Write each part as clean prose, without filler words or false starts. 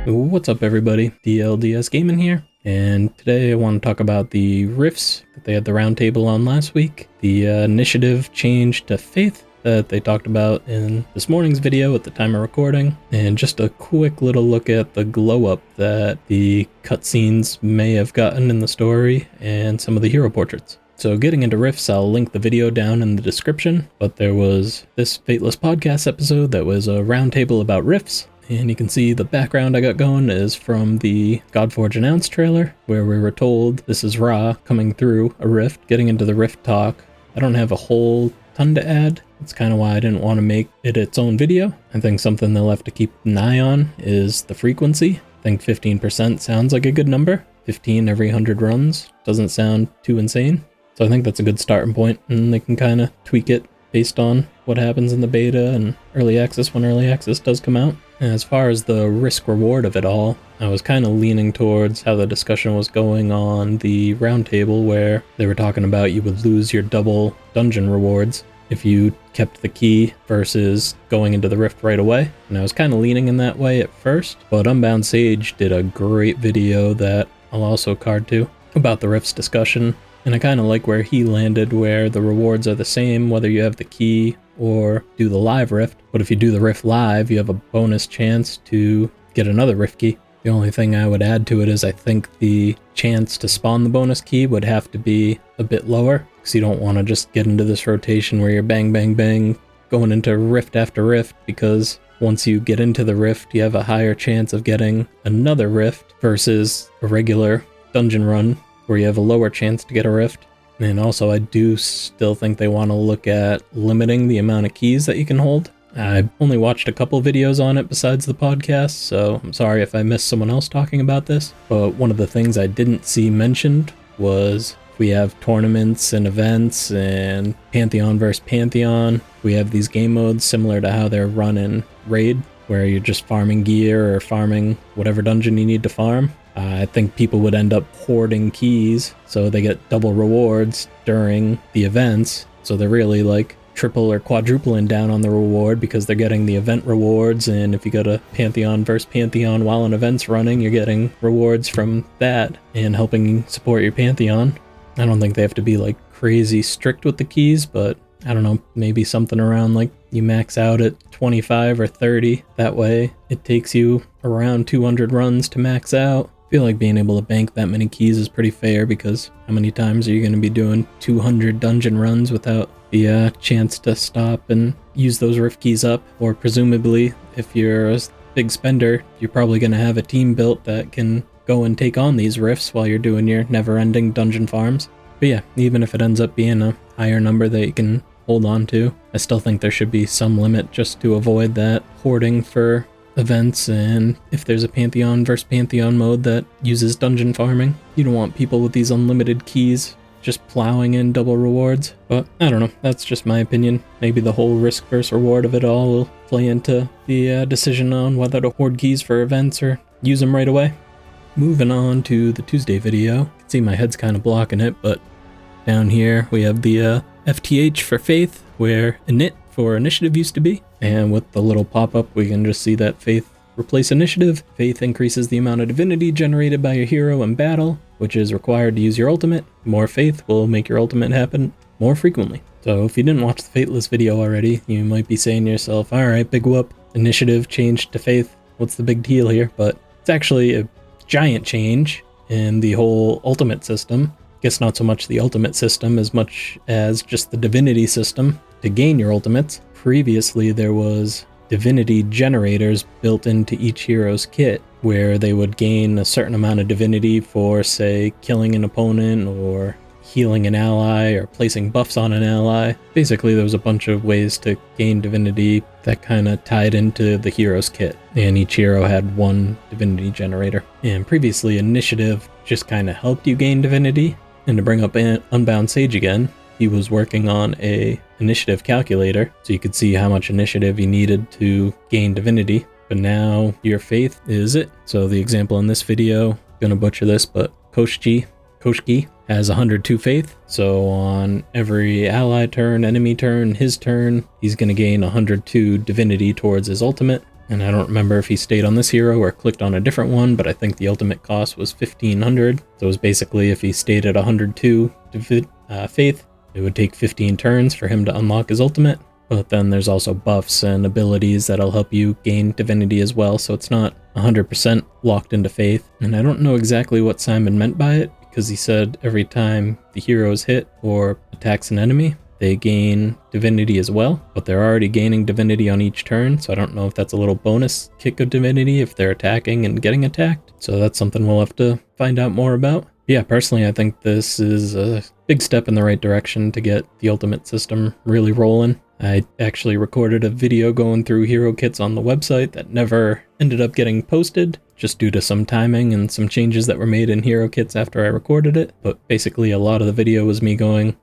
What's up everybody, DLDS Gaming here, and today I want to talk about the rifts that they had the roundtable on last week, the initiative change to Faith that they talked about in this morning's video at the time of recording, and just a quick little look at the glow up that the cutscenes may have gotten in the story and some of the hero portraits. So getting into rifts, I'll link the video down in the description, but there was this Fateless podcast episode that was a roundtable about rifts. And you can see the background I got going is from the Godforge announce trailer, where we were told this is Ra coming through a rift, getting into the rift talk. I don't have a whole ton to add. That's kind of why I didn't want to make it its own video. I think something they'll have to keep an eye on is the frequency. I think 15% sounds like a good number. 15 every 100 runs doesn't sound too insane. So I think that's a good starting point, and they can kind of tweak it based on what happens in the beta and early access when early access does come out. As far as the risk reward of it all, I was kind of leaning towards how the discussion was going on the roundtable, where they were talking about you would lose your double dungeon rewards if you kept the key versus going into the rift right away. And I was kind of leaning in that way at first, but UnboundSage did a great video that I'll also card to about the rifts discussion. And I kind of like where he landed, where the rewards are the same whether you have the key or do the live rift, but if you do the rift live, you have a bonus chance to get another rift key. The only thing I would add to it is I think the chance to spawn the bonus key would have to be a bit lower, because you don't want to just get into this rotation where you're bang, bang, bang, going into rift after rift, because once you get into the rift, you have a higher chance of getting another rift versus a regular dungeon run where you have a lower chance to get a rift. And also I do still think they want to look at limiting the amount of keys that you can hold. I only watched a couple videos on it besides the podcast, so I'm sorry if I missed someone else talking about this. But one of the things I didn't see mentioned was we have tournaments and events and Pantheon versus Pantheon. We have these game modes similar to how they're run in Raid, where you're just farming gear or farming whatever dungeon you need to farm. I think people would end up hoarding keys, so they get double rewards during the events. So they're really like triple or quadrupling down on the reward because they're getting the event rewards. And if you go to Pantheon versus Pantheon while an event's running, you're getting rewards from that and helping support your Pantheon. I don't think they have to be like crazy strict with the keys, but I don't know, maybe something around like you max out at 25 or 30. That way it takes you around 200 runs to max out. I feel like being able to bank that many keys is pretty fair, because how many times are you going to be doing 200 dungeon runs without the chance to stop and use those rift keys up? Or presumably, if you're a big spender, you're probably going to have a team built that can go and take on these rifts while you're doing your never-ending dungeon farms. But yeah, even if it ends up being a higher number that you can hold on to, I still think there should be some limit just to avoid that hoarding for events. And if there's a Pantheon versus Pantheon mode that uses dungeon farming, you don't want people with these unlimited keys just plowing in double rewards. But I don't know, that's just my opinion. Maybe the whole risk versus reward of it all will play into the decision on whether to hoard keys for events or use them right away. Moving on to the Tuesday video. You can see my head's kind of blocking it, but down here we have the FTH for Faith, where init for initiative used to be. And with the little pop-up, we can just see that Faith replace initiative. Faith increases the amount of divinity generated by your hero in battle, which is required to use your ultimate. More Faith will make your ultimate happen more frequently. So if you didn't watch the Fateless video already, you might be saying to yourself, alright, big whoop, initiative changed to Faith, what's the big deal here? But it's actually a giant change in the whole ultimate system. I guess not so much the ultimate system as much as just the divinity system to gain your ultimates. Previously, there was divinity generators built into each hero's kit, where they would gain a certain amount of divinity for, say, killing an opponent or healing an ally or placing buffs on an ally. Basically, there was a bunch of ways to gain divinity that kind of tied into the hero's kit, and each hero had one divinity generator. And previously, initiative just kind of helped you gain divinity. And to bring up UnboundSage again, he was working on a initiative calculator, so you could see how much initiative you needed to gain divinity. But now your Faith is it. So the example in this video, gonna butcher this, but Koshki has 102 Faith. So on every ally turn, enemy turn, his turn, he's gonna gain 102 divinity towards his ultimate. And I don't remember if he stayed on this hero or clicked on a different one, but I think the ultimate cost was 1500. So it was basically if he stayed at 102 faith, it would take 15 turns for him to unlock his ultimate. But then there's also buffs and abilities that'll help you gain divinity as well, so it's not 100% locked into faith. And I don't know exactly what Simon meant by it, because he said every time the hero is hit or attacks an enemy, they gain divinity as well, but they're already gaining divinity on each turn, so I don't know if that's a little bonus kick of divinity if they're attacking and getting attacked. So that's something we'll have to find out more about. Yeah, personally, I think this is a big step in the right direction to get the ultimate system really rolling. I actually recorded a video going through hero kits on the website that never ended up getting posted, just due to some timing and some changes that were made in hero kits after I recorded it. But basically a lot of the video was me going,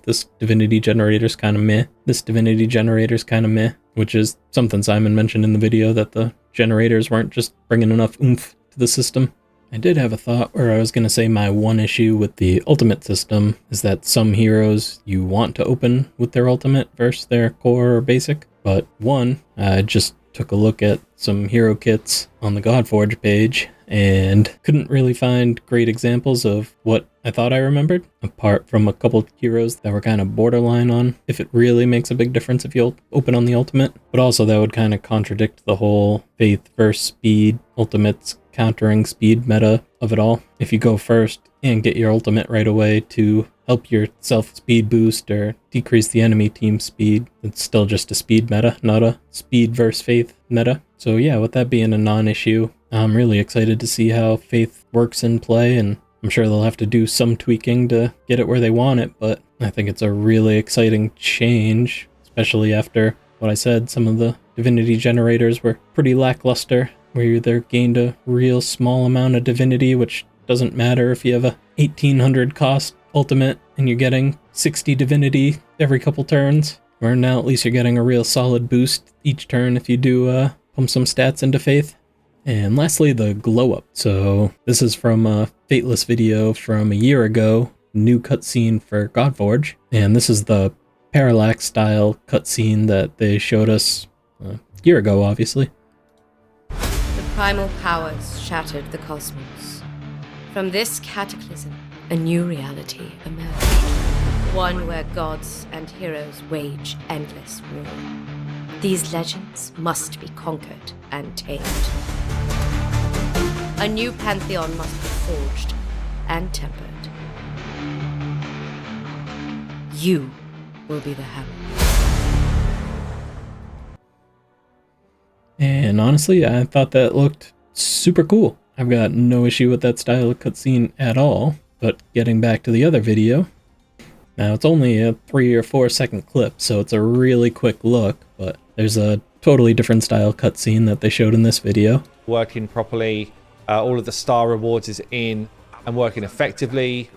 this divinity generator's kind of meh, this divinity generator's kind of meh, which is something Simon mentioned in the video, that the generators weren't just bringing enough oomph to the system. I did have a thought where I was going to say my one issue with the ultimate system is that some heroes you want to open with their ultimate versus their core or basic. But one, I just took a look at some hero kits on the Godforge page and couldn't really find great examples of what I thought I remembered, apart from a couple heroes that were kind of borderline on if it really makes a big difference if you open on the ultimate. But also that would kind of contradict the whole faith versus speed ultimates countering speed meta of it all. If you go first and get your ultimate right away to help yourself speed boost or decrease the enemy team's speed, it's still just a speed meta, not a speed versus faith meta. So yeah, with that being a non-issue, I'm really excited to see how faith works in play, and I'm sure they'll have to do some tweaking to get it where they want it, but I think it's a really exciting change, especially after what I said, some of the divinity generators were pretty lackluster, where you either gained a real small amount of divinity, which doesn't matter if you have a 1800 cost ultimate and you're getting 60 divinity every couple turns, or now at least you're getting a real solid boost each turn if you do pump some stats into faith. And lastly, the glow up. So this is from a Fateless video from a year ago, new cutscene for Godforge, and this is the parallax style cutscene that they showed us a year ago, obviously. The primal powers shattered the cosmos. From this cataclysm, a new reality emerged. One where gods and heroes wage endless war. These legends must be conquered and tamed. A new pantheon must be forged and tempered. You will be the hammer. And honestly, I thought that looked super cool. I've got no issue with that style of cutscene at all. But getting back to the other video, now it's only a 3 or 4 second clip, so it's a really quick look, but there's a totally different style cutscene that they showed in this video. Working properly, all of the star rewards is in and working effectively.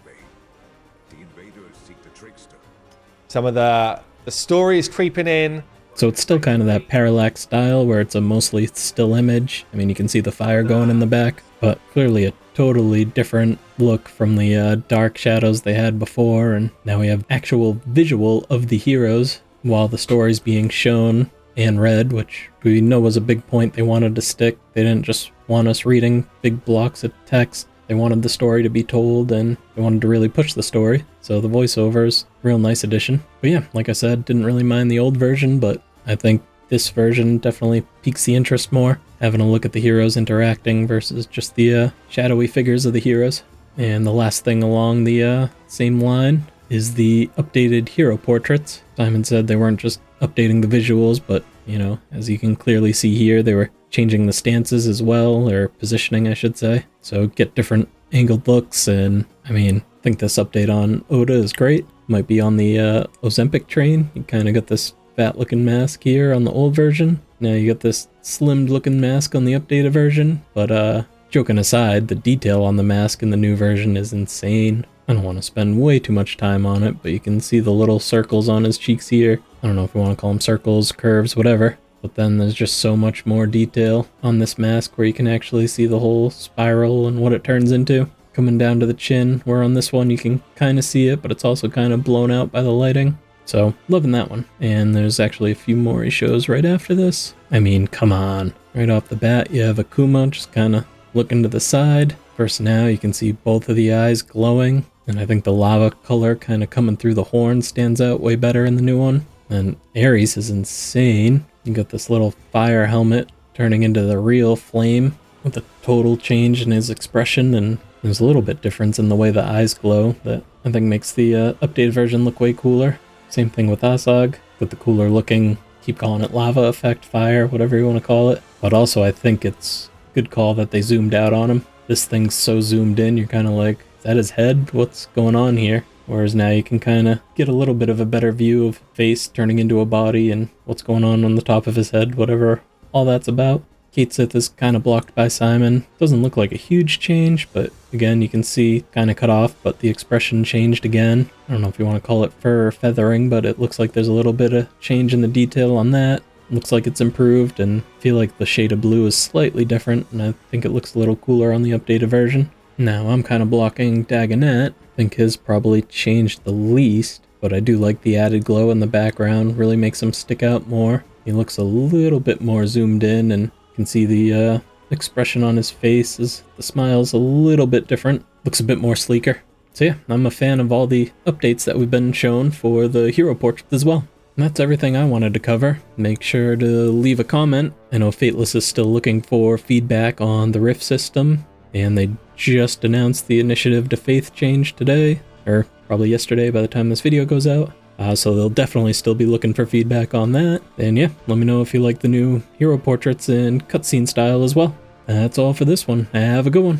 Some of the story is creeping in. So it's still kind of that parallax style where it's a mostly still image. I mean, you can see the fire going in the back, but clearly a totally different look from the dark shadows they had before, and now we have actual visual of the heroes while the story's being shown and read, which we know was a big point they wanted to stick. They didn't just want us reading big blocks of text. They wanted the story to be told, and they wanted to really push the story. So the voiceovers, real nice addition. But yeah, like I said, didn't really mind the old version, but I think this version definitely piques the interest more, having a look at the heroes interacting versus just the shadowy figures of the heroes. And the last thing along the same line is the updated hero portraits. Simon said they weren't just updating the visuals, but, you know, as you can clearly see here, they were changing the stances as well, or positioning, I should say. So get different angled looks, and I mean, I think this update on Oda is great. Might be on the Ozempic train. You kind of got this fat looking mask here on the old version. Now you got this slimmed looking mask on the updated version, but joking aside, the detail on the mask in the new version is insane. I don't want to spend way too much time on it, but you can see the little circles on his cheeks here. I don't know if you want to call them circles, curves, whatever. But then there's just so much more detail on this mask where you can actually see the whole spiral and what it turns into. Coming down to the chin, where on this one you can kind of see it, but it's also kind of blown out by the lighting. So, loving that one. And there's actually a few more he shows right after this. I mean, come on. Right off the bat, you have Akuma just kind of looking to the side. First now, you can see both of the eyes glowing. And I think the lava color kind of coming through the horn stands out way better in the new one. And Ares is insane. You got this little fire helmet turning into the real flame with a total change in his expression, and there's a little bit difference in the way the eyes glow that I think makes the updated version look way cooler. Same thing with Asag, with the cooler looking, keep calling it lava effect, fire, whatever you want to call it. But also I think it's a good call that they zoomed out on him. This thing's so zoomed in, you're kind of like, is that his head? What's going on here? Whereas now you can kind of get a little bit of a better view of face turning into a body and what's going on the top of his head, whatever all that's about. Kate Sith is kind of blocked by Simon. Doesn't look like a huge change, but again, you can see kind of cut off, but the expression changed again. I don't know if you want to call it fur or feathering, but it looks like there's a little bit of change in the detail on that. Looks like it's improved, and I feel like the shade of blue is slightly different, and I think it looks a little cooler on the updated version. Now, I'm kind of blocking Dagonet. I think his probably changed the least, but I do like the added glow in the background. Really makes him stick out more. He looks a little bit more zoomed in, and you can see the expression on his face is the smile's a little bit different. Looks a bit more sleeker. So yeah, I'm a fan of all the updates that we've been shown for the hero portraits as well. And that's everything I wanted to cover. Make sure to leave a comment. I know Fateless is still looking for feedback on the Rift system, and they just announced the initiative to Faith change today, or probably yesterday by the time this video goes out. So they'll definitely still be looking for feedback on that. And yeah, let me know if you like the new hero portraits in cutscene style as well. That's all for this one. Have a good one.